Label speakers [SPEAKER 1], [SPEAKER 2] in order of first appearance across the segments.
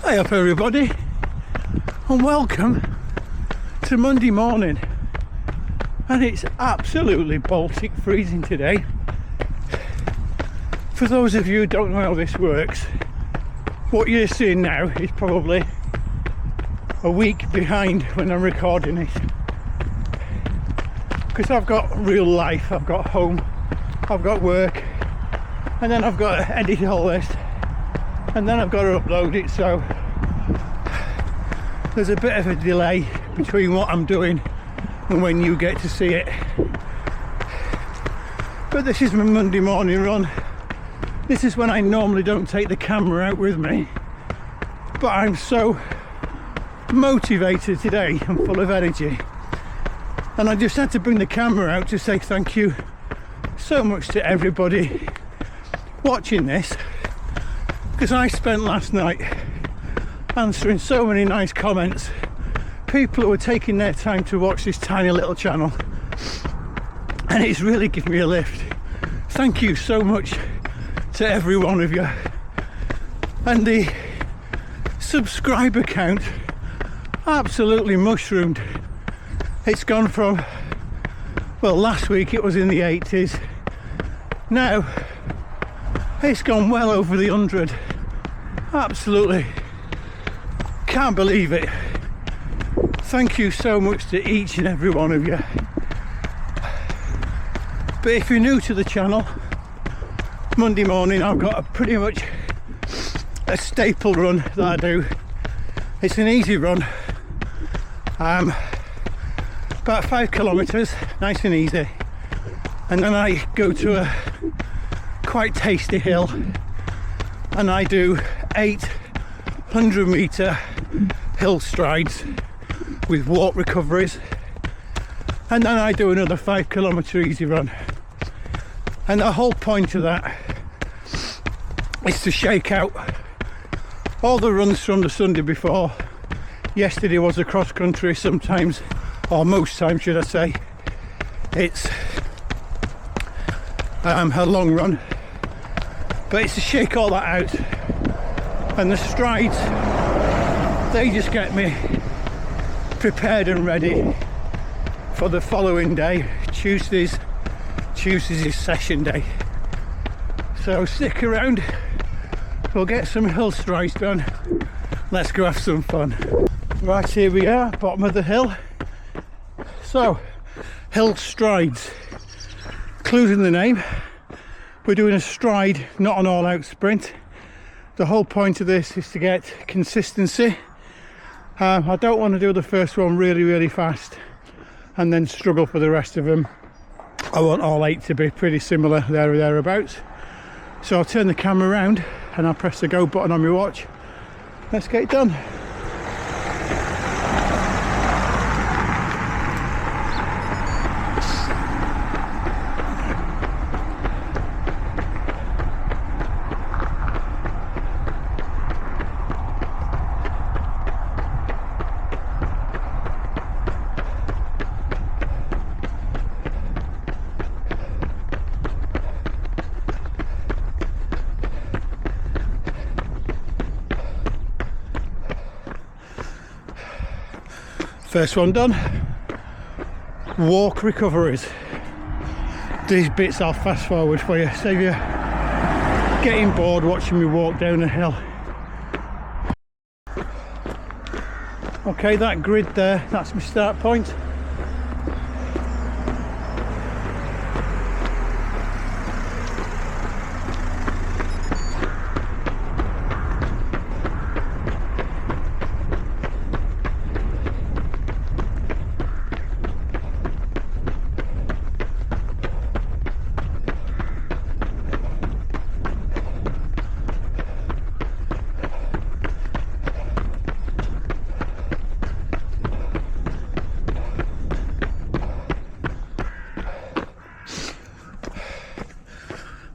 [SPEAKER 1] Hi up everybody and welcome to Monday morning, and it's absolutely Baltic freezing today. For those of you who don't know how this works, what you're seeing now is probably a week behind when I'm recording it, because I've got real life, I've got home, I've got work, and then I've got to edit all this, and then I've got to upload it, so there's a bit of a delay between what I'm doing and when you get to see it. But this is my Monday morning run. This is when I normally don't take the camera out with me, but I'm so motivated today and full of energy, and I just had to bring the camera out to say thank you so much to everybody watching this, because I spent last night answering so many nice comments, people who were taking their time to watch this tiny little channel, and it's really given me a lift. Thank you so much to every one of you. And the subscriber count absolutely mushroomed. It's gone from, well, last week it was in the 80s, now it's gone well over the 100. Absolutely can't believe it. Thank you so much to each and every one of you. But if you're new to the channel, Monday morning I've got a pretty much a staple run that I do. It's an easy run, about 5 kilometers, nice and easy, and then I go to a quite tasty hill and I do 800-meter hill strides with walk recoveries, and then I do another 5 kilometer easy run. And the whole point of that is to shake out all the runs from the Sunday before. Yesterday was a cross country, sometimes, or most times should I say, it's a long run, but it's to shake all that out. And the strides, they just get me prepared and ready for the following day. Tuesday's is session day, so stick around, we'll get some hill strides done. Let's go have some fun. Right, here we are, bottom of the hill. So, hill strides, clues in the name. We're doing a stride, not an all-out sprint. The whole point of this is to get consistency. I don't want to do the first one really fast and then struggle for the rest of them. I want all 8 to be pretty similar, there or thereabouts. So I'll turn the camera around and I'll press the go button on my watch. Let's get it done. First one done. Walk recoveries. These bits I'll fast forward for you, save you getting bored watching me walk down a hill. Okay, that grid there, that's my start point.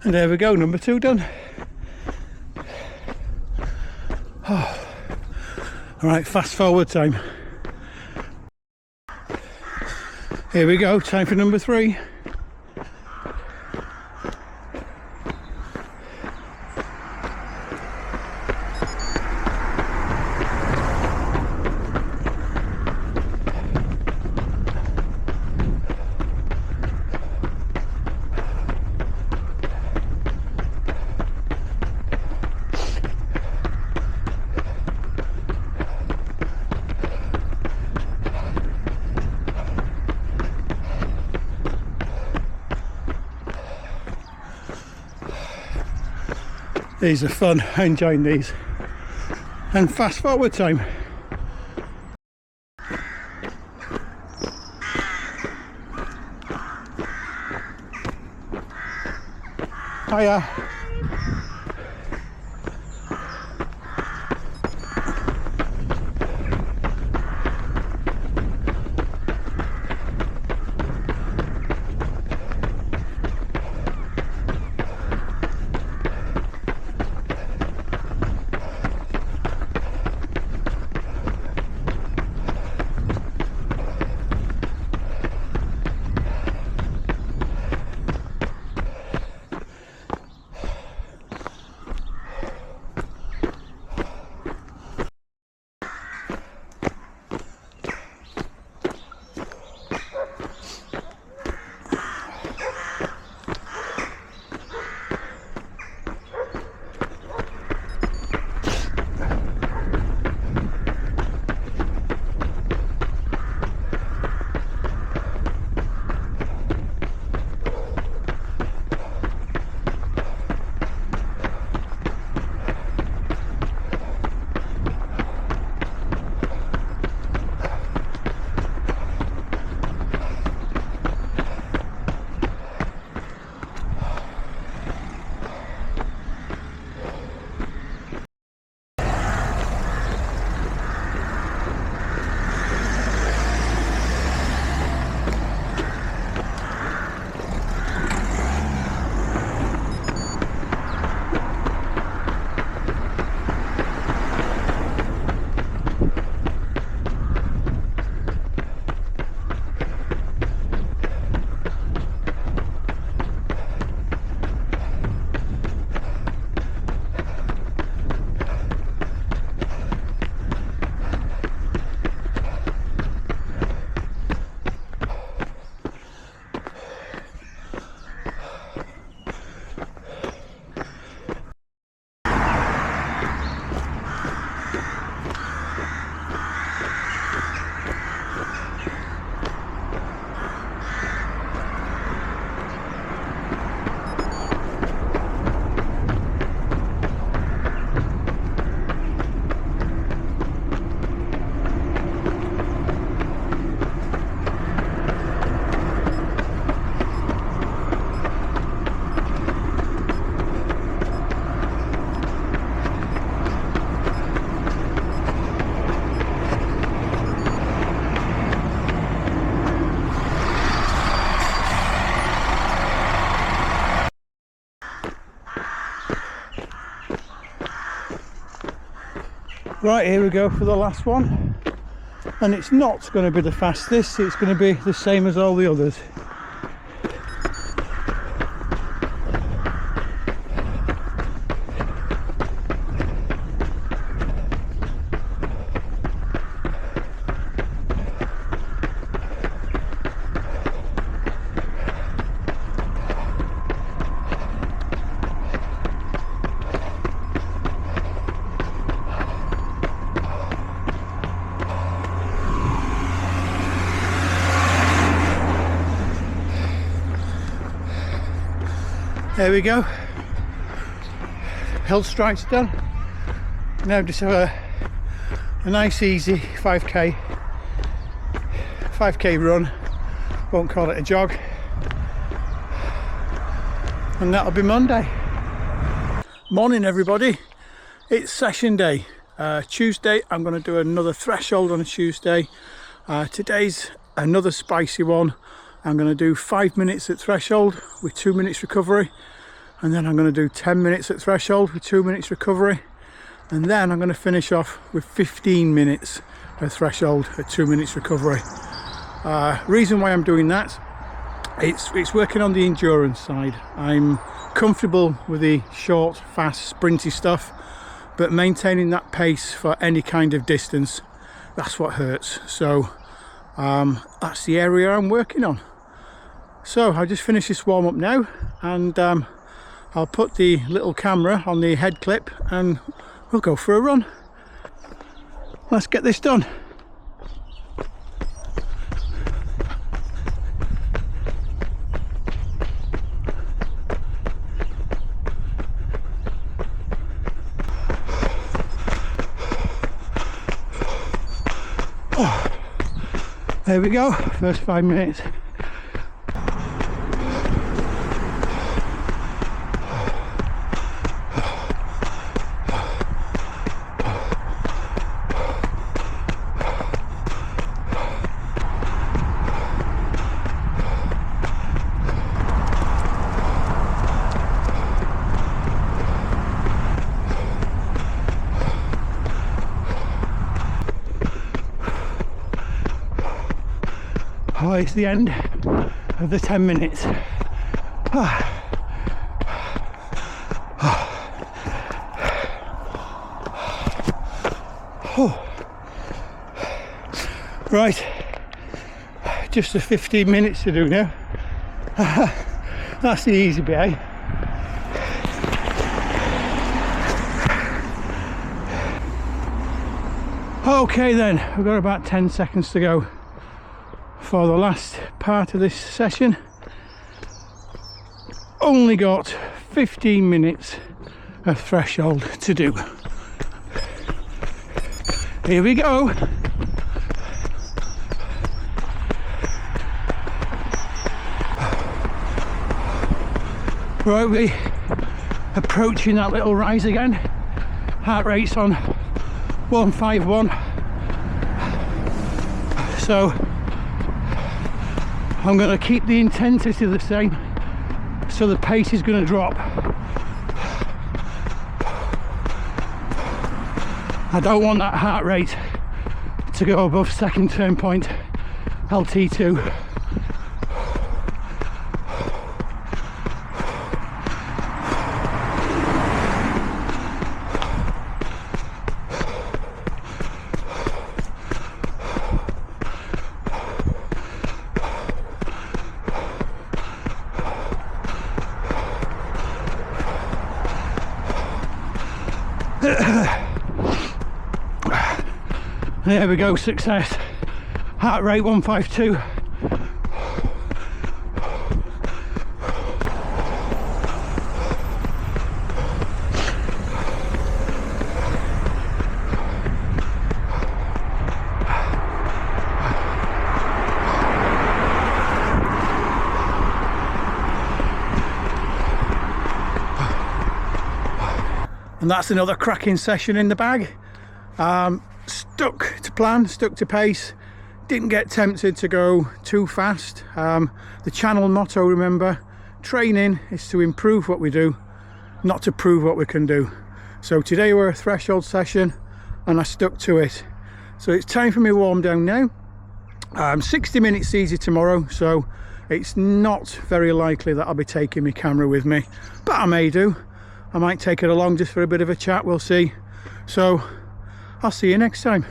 [SPEAKER 1] And there we go, number 2 done. Oh. All right, fast forward time. Here we go, time for number 3. These are fun, I'm enjoying these. And fast forward time. Hiya. Right, here we go for the last one, and it's not going to be the fastest, it's going to be the same as all the others. There we go, hill strides done. Now just have a nice easy 5k run, won't call it a jog, and that'll be Monday. Morning everybody, it's session day. Tuesday I'm going to do another threshold on a Tuesday. Today's another spicy one. I'm going to do 5 minutes at threshold with 2 minutes recovery, and then I'm going to do 10 minutes at threshold with 2 minutes recovery, and then I'm going to finish off with 15 minutes at threshold at 2 minutes recovery. Reason why I'm doing that, it's working on the endurance side. I'm comfortable with the short, fast, sprinty stuff, but maintaining that pace for any kind of distance, that's what hurts. So that's the area I'm working on. So I'll just finish this warm up now, and I'll put the little camera on the head clip and we'll go for a run. Let's get this done. There we go, first 5 minutes. Oh, it's the end of the 10 minutes. Right, just the 15 minutes to do now. That's the easy bit, eh? Okay then, we've got about 10 seconds to go for the last part of this session. Only got 15 minutes of threshold to do. Here we go. Right, we approaching that little rise again. Heart rate's on 151. So I'm going to keep the intensity the same, so the pace is going to drop. I don't want that heart rate to go above second turn point LT2. There we go, success. Heart rate 152. And that's another cracking session in the bag. Stuck to plan, stuck to pace, didn't get tempted to go too fast. The channel motto, remember, training is to improve what we do, not to prove what we can do. So today we're a threshold session and I stuck to it. So it's time for me to warm down now. 60 minutes easy tomorrow, so it's not very likely that I'll be taking my camera with me, but I may do. I might take it along just for a bit of a chat, we'll see. So I'll see you next time.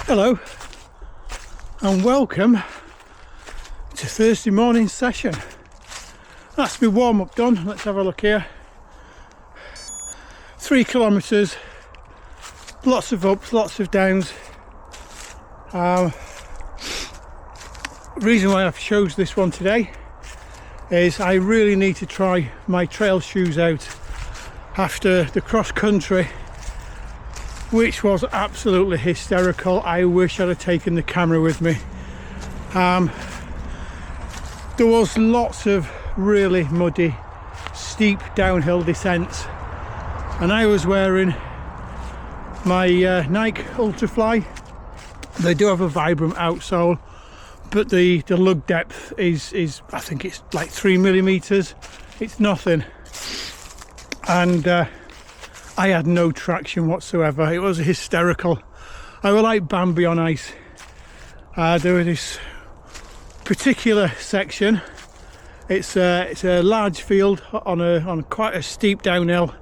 [SPEAKER 1] Hello and welcome to Thursday morning session. That's my warm-up done. Let's have a look here. 3 kilometres, lots of ups, lots of downs. Reason why I've chose this one today is I really need to try my trail shoes out after the cross country, which was absolutely hysterical. I wish I'd have taken the camera with me. There was lots of really muddy, steep downhill descents, and I was wearing my Nike Ultrafly. They do have a Vibram outsole, but the lug depth is I think it's like 3 millimeters. It's nothing, and I had no traction whatsoever. It was hysterical. I was like Bambi on ice. There was this particular section. It's a large field on quite a steep downhill,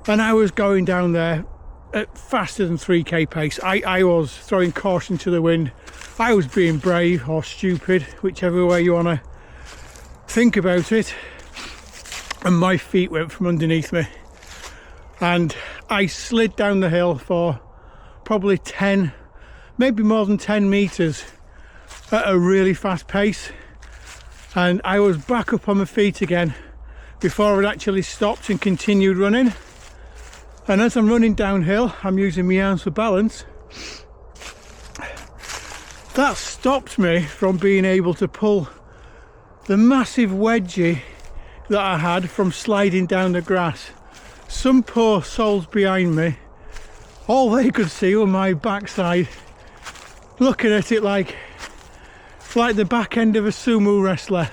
[SPEAKER 1] and I was going down there at faster than 3k pace. I was throwing caution to the wind. I was being brave or stupid, whichever way you want to think about it, and my feet went from underneath me. And I slid down the hill for probably 10, maybe more than 10 meters at a really fast pace. And I was back up on my feet again before I'd actually stopped and continued running. And as I'm running downhill, I'm using my arms for balance. That stopped me from being able to pull the massive wedgie that I had from sliding down the grass. Some poor souls behind me, all they could see were my backside, looking at it like the back end of a sumo wrestler,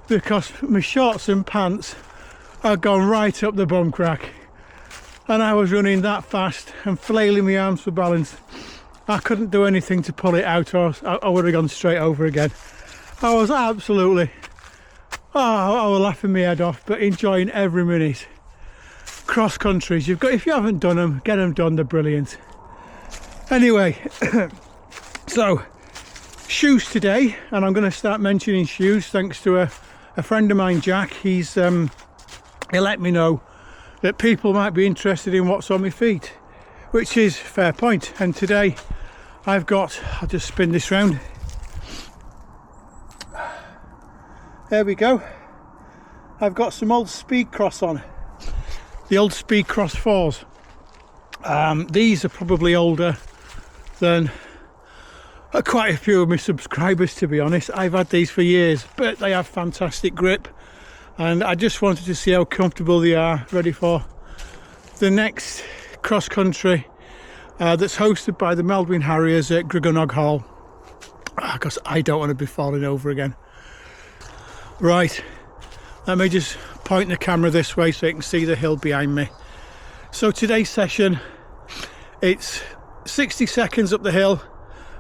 [SPEAKER 1] because my shorts and pants had gone right up the bum crack, and I was running that fast and flailing my arms for balance. I couldn't do anything to pull it out, or I would have gone straight over again. I was absolutely, I was laughing my head off, but enjoying every minute. Cross countries, if you haven't done them, get them done. They're brilliant. Anyway, so shoes today, and I'm going to start mentioning shoes thanks to a friend of mine, Jack. He let me know that people might be interested in what's on my feet, which is fair point. And today I've got, I'll just spin this round. There we go. I've got some old Speedcross on. The old Speedcross 4s. These are probably older than quite a few of my subscribers, to be honest. I've had these for years, but they have fantastic grip, and I just wanted to see how comfortable they are, ready for the next cross country that's hosted by the Melvin Harriers at Grigonog Hall, because I don't want to be falling over again. Right, let me just point the camera this way so you can see the hill behind me. So today's session, it's 60 seconds up the hill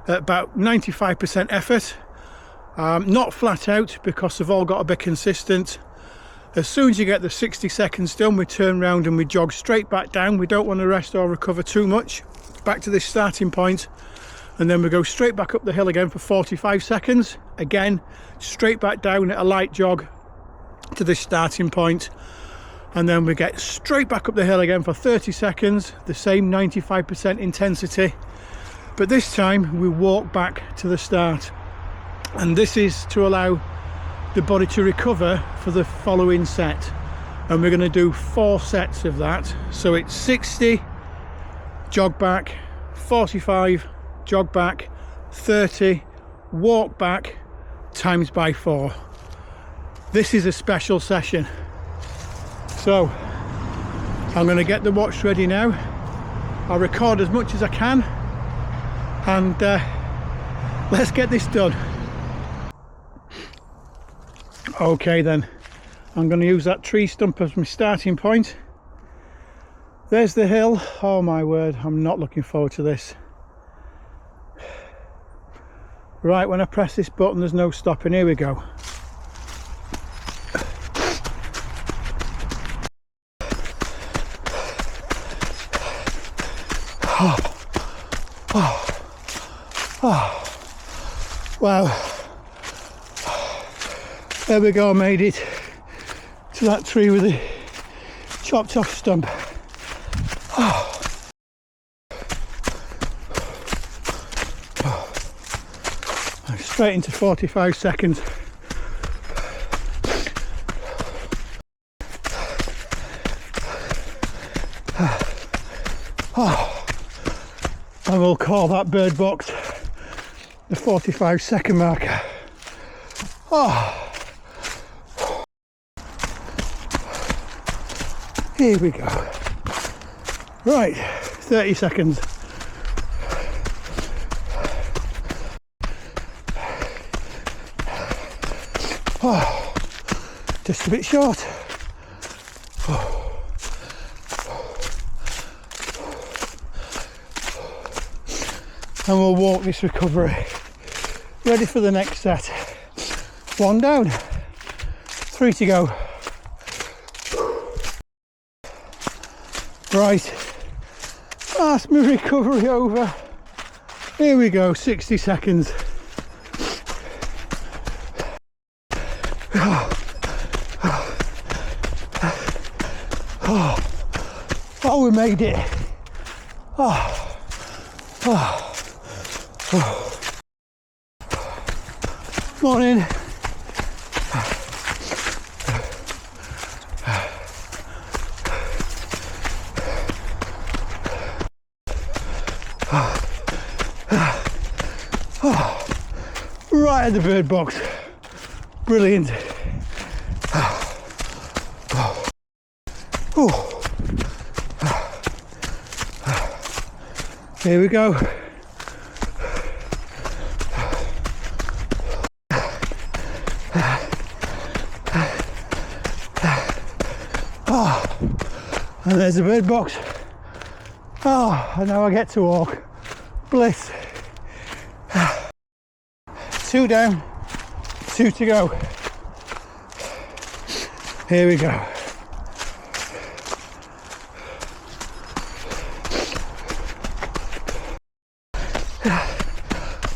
[SPEAKER 1] at about 95% effort, not flat out because they've all got to be consistent. As soon as you get the 60 seconds done, we turn around and we jog straight back down. We don't want to rest or recover too much. Back to this starting point, and then we go straight back up the hill again for 45 seconds. Again, straight back down at a light jog to this starting point, and then we get straight back up the hill again for 30 seconds, the same 95% intensity, but this time we walk back to the start, and this is to allow the body to recover for the following set. And we're going to do 4 sets of that. So it's 60, jog back, 45, jog back, 30, walk back, times by 4. This is a special session, so I'm going to get the watch ready now. I'll record as much as I can, and let's get this done. Okay then, I'm going to use that tree stump as my starting point. There's the hill. Oh my word, I'm not looking forward to this. Right, when I press this button there's no stopping. Here we go. Oh, wow. There we go, I made it to that tree with the chopped off stump. Oh. Straight into 45 seconds. Oh. And we'll call that bird box the 45-second marker. Oh. Here we go. Right, 30 seconds. Oh, just a bit short. Oh. And we'll walk this recovery. Ready for the next set. 1 down, 3 to go. Right, that's my recovery over. Here we go, 60 seconds. Oh, we made it. Oh. Oh. Oh. Morning. Oh. Right at the bird box. Brilliant. Oh. Here we go. Oh, and there's the bird box. Oh, and now I get to walk. Bliss. 2 down, 2 to go. Here we go.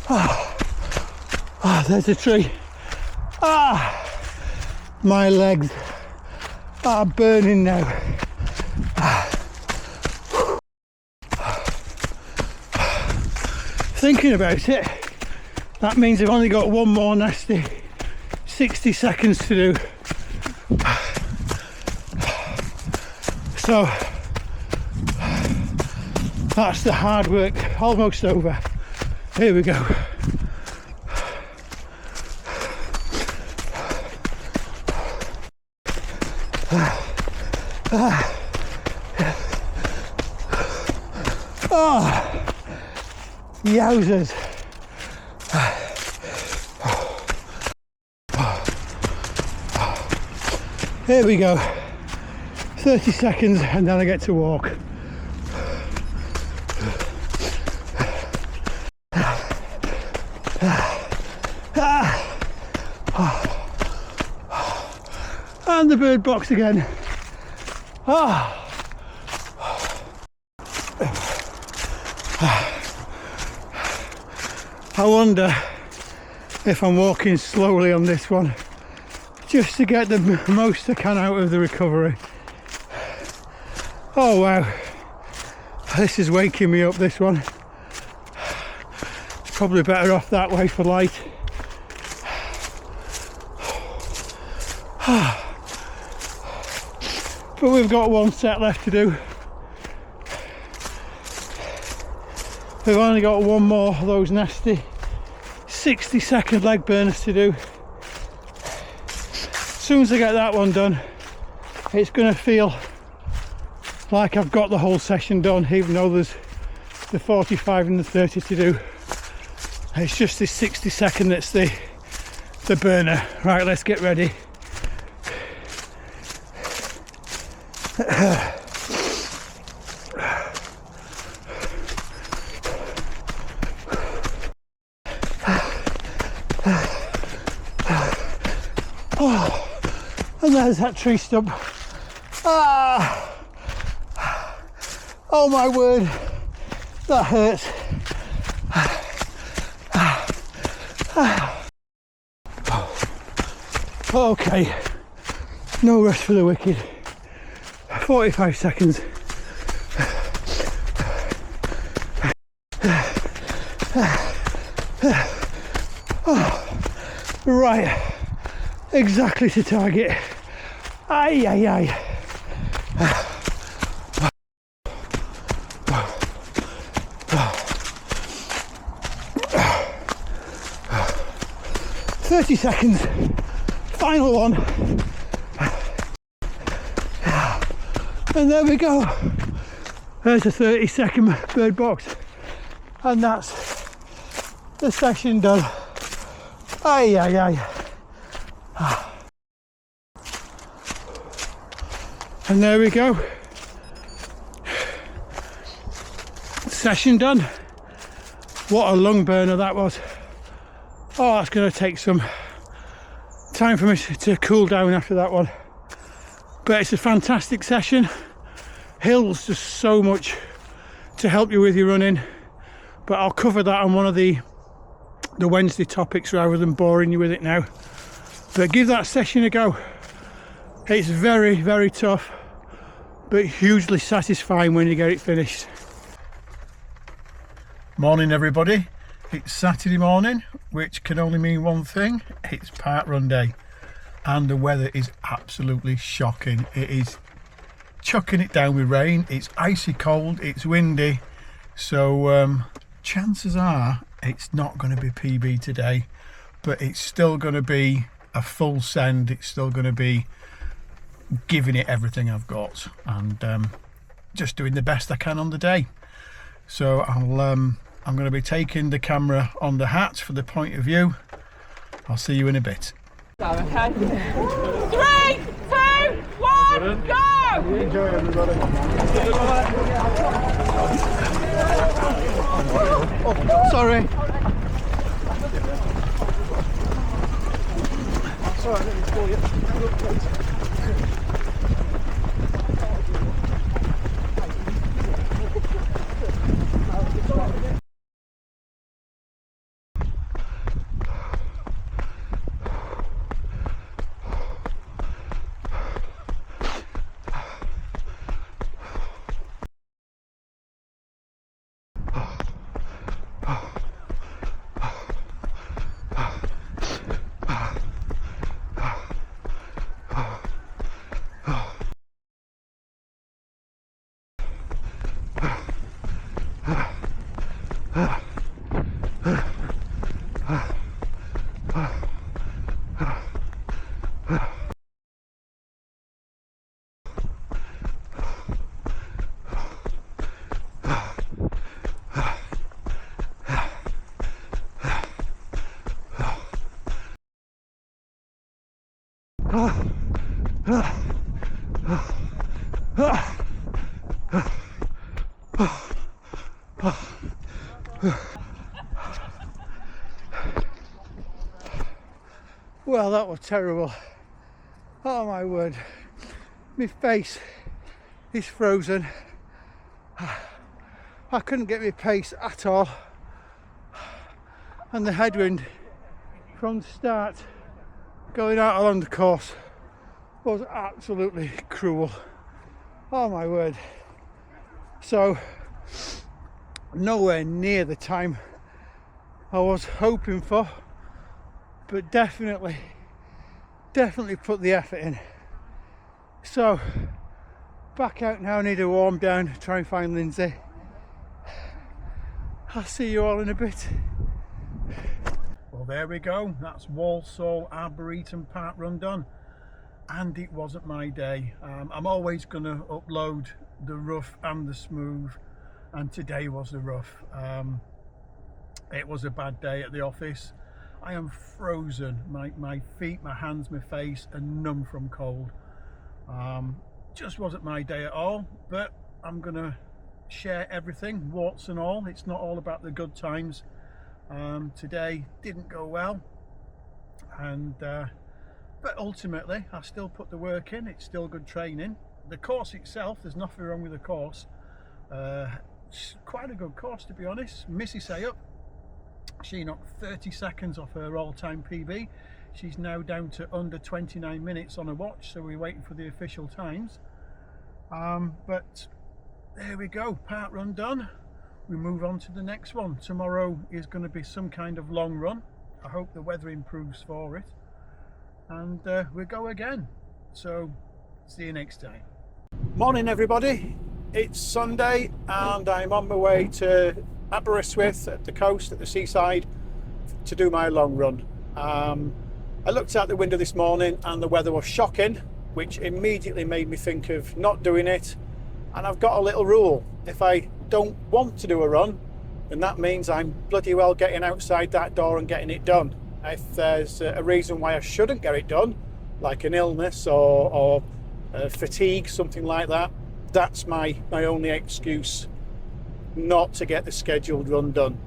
[SPEAKER 1] Oh, there's a tree. My legs are burning now. Thinking about it, that means I've only got one more nasty 60 seconds to do. So that's the hard work almost over. Here we go. Oh, yowzers. Here we go. 30 seconds and then I get to walk. And the bird box again. I wonder if I'm walking slowly on this one just to get the most I can out of the recovery. Oh wow, this is waking me up, this one. It's probably better off that way for light. But we've got one set left to do. We've only got one more of those nasty 60-second leg burners to do. As soon as I get that one done, it's going to feel like I've got the whole session done, even though there's the 45 and the 30 to do. It's just this 60-second that's the burner. Right, let's get ready. Oh, and there's that tree stump. Oh my word, that hurts. Okay, no rest for the wicked. 45 seconds. Right, exactly to target. Aye, aye, aye. 30 seconds, final one, and there we go. There's a 30-second bird box, and that's the session done. Aye, aye, aye. And there we go, session done. What a lung burner that was. Oh, that's going to take some time for me to cool down after that one. But it's a fantastic session. Hills, just so much to help you with your running. But I'll cover that on one of the Wednesday topics rather than boring you with it now. But give that session a go. It's very, very tough, but hugely satisfying when you get it finished. Morning everybody. It's Saturday morning, which can only mean one thing: it's parkrun day, and the weather is absolutely shocking. It is chucking it down with rain, it's icy cold, it's windy, so chances are it's not going to be PB today, but it's still going to be a full send. It's still going to be giving it everything I've got, and just doing the best I can on the day. So I'm going to be taking the camera on the hat for the point of view. I'll see you in a bit.
[SPEAKER 2] Okay. 3, 2, 1, go!
[SPEAKER 1] Enjoy everybody. Oh, sorry. Sorry, let me call you. Well, that was terrible. Oh my word, my face is frozen. I couldn't get my pace at all, and the headwind from the start going out along the course was absolutely cruel. Oh my word. So nowhere near the time I was hoping for, but definitely put the effort in. So back out now, need a warm down, try and find Lindsay. I'll see you all in a bit. Well, there we go, that's Walsall Arboretum Parkrun done, and it wasn't my day. I'm always going to upload the rough and the smooth, and today was the rough. It was a bad day at the office. I am frozen, my feet, my hands, my face are numb from cold. Just wasn't my day at all, but I'm going to share everything, warts and all. It's not all about the good times. Today didn't go well, and but ultimately I still put the work in. It's still good training. The course itself, there's nothing wrong with the course. It's quite a good course, to be honest. Missy Sayup, she knocked 30 seconds off her all-time PB. She's now down to under 29 minutes on a watch, so we're waiting for the official times. But there we go, part run done. We move on to the next one. Tomorrow is going to be some kind of long run. I hope the weather improves for it, and we go again. So see you next time. Morning everybody, it's Sunday and I'm on my way to Aberystwyth at the coast, at the seaside, to do my long run. I looked out the window this morning and the weather was shocking, which immediately made me think of not doing it. And I've got a little rule: if I don't want to do a run, then that means I'm bloody well getting outside that door and getting it done. If there's a reason why I shouldn't get it done, like an illness or fatigue, something like that, that's my only excuse not to get the scheduled run done.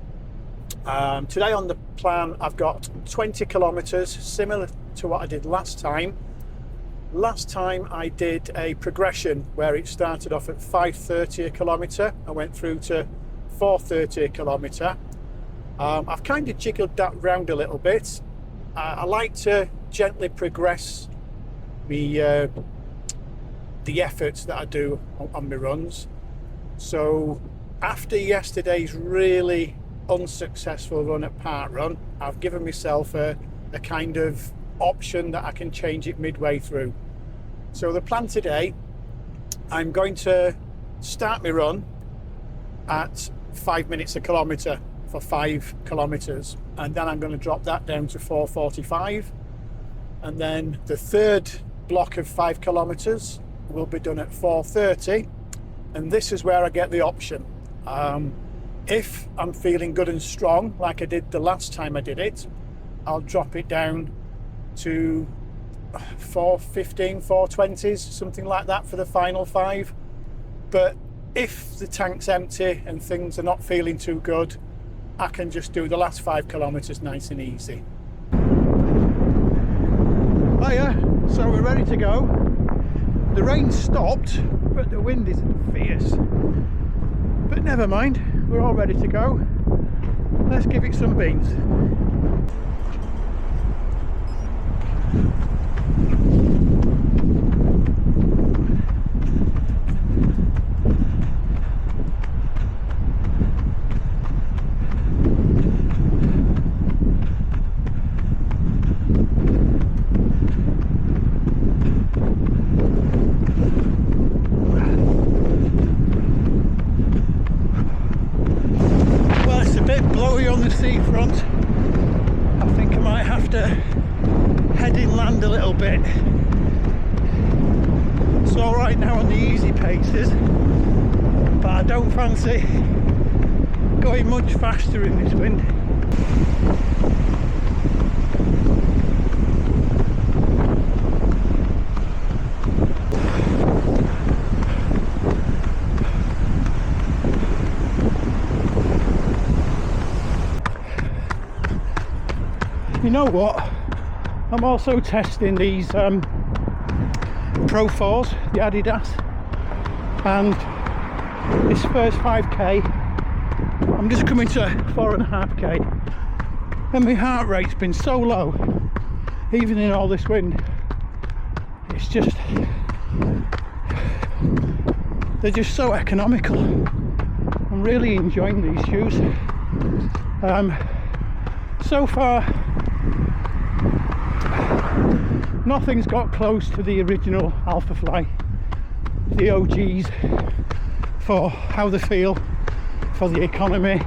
[SPEAKER 1] Today on the plan I've got 20 kilometers, similar to what I did last time. Last time I did a progression where it started off at 5:30 a kilometre and went through to 4:30 a kilometre. I've kind of jiggled that round a little bit. I like to gently progress the efforts that I do on my runs. So after yesterday's really unsuccessful run at Parkrun, I've given myself a kind of option that I can change it midway through. So the plan today, I'm going to start my run at 5 minutes a kilometre for 5 kilometres, and then I'm going to drop that down to 4:45, and then the third block of 5 kilometres will be done at 4:30, and this is where I get the option. If I'm feeling good and strong like I did the last time I did it, I'll drop it down to 4:15, 4:20s, something like that for the final 5. But if the tank's empty and things are not feeling too good, I can just do the last 5 kilometres nice and easy. Hiya, so we're ready to go. The rain stopped, but the wind is fierce. But never mind, we're all ready to go. Let's give it some beans. Seafront. I think I might have to head inland a little bit. It's all right now on the easy paces, but I don't fancy going much faster in this wind. You know what? I'm also testing these Pro 4s, the Adidas, and this first 5k, I'm just coming to 4.5k, and my heart rate's been so low, even in all this wind. It's just, they're just so economical. I'm really enjoying these shoes. So far, nothing's got close to the original Alpha Fly, the OGs, for how they feel, for the economy.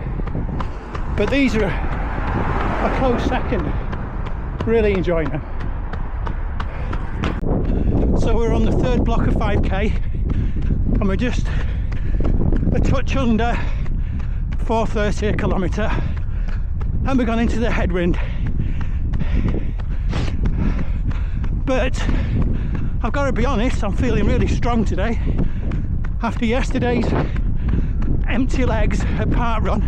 [SPEAKER 1] But these are a close second. Really enjoying them. So we're on the third block of 5k, and we're just a touch under 4:30 a kilometre, and we've gone into the headwind. But I've got to be honest, I'm feeling really strong today. After yesterday's empty legs at Parkrun,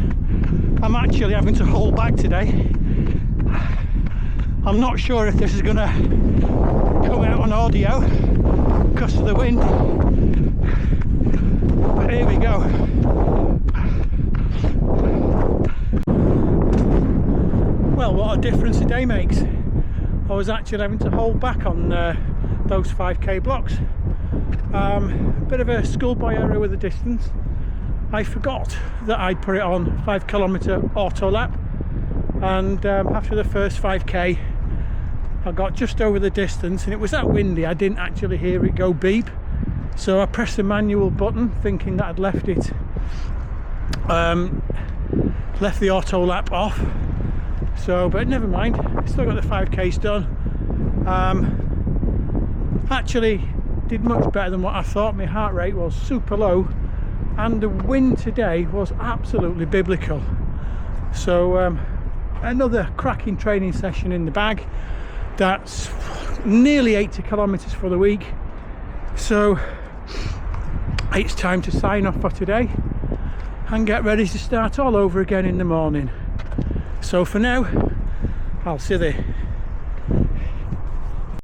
[SPEAKER 1] I'm actually having to hold back today. I'm not sure if this is going to come out on audio because of the wind, but here we go. Well, what a difference a day makes. I was actually having to hold back on those 5k blocks. Bit of a schoolboy error with the distance. I forgot that I'd put it on 5 km auto lap, and after the first 5k I got just over the distance and it was that windy I didn't actually hear it go beep, so I pressed the manual button thinking that I'd left it left the auto lap off. So, but never mind, still got the 5k's done. Actually did much better than what I thought. My heart rate was super low and the wind today was absolutely biblical. So another cracking training session in the bag. That's nearly 80 kilometers for the week. So it's time to sign off for today and get ready to start all over again in the morning. So for now, I'll see you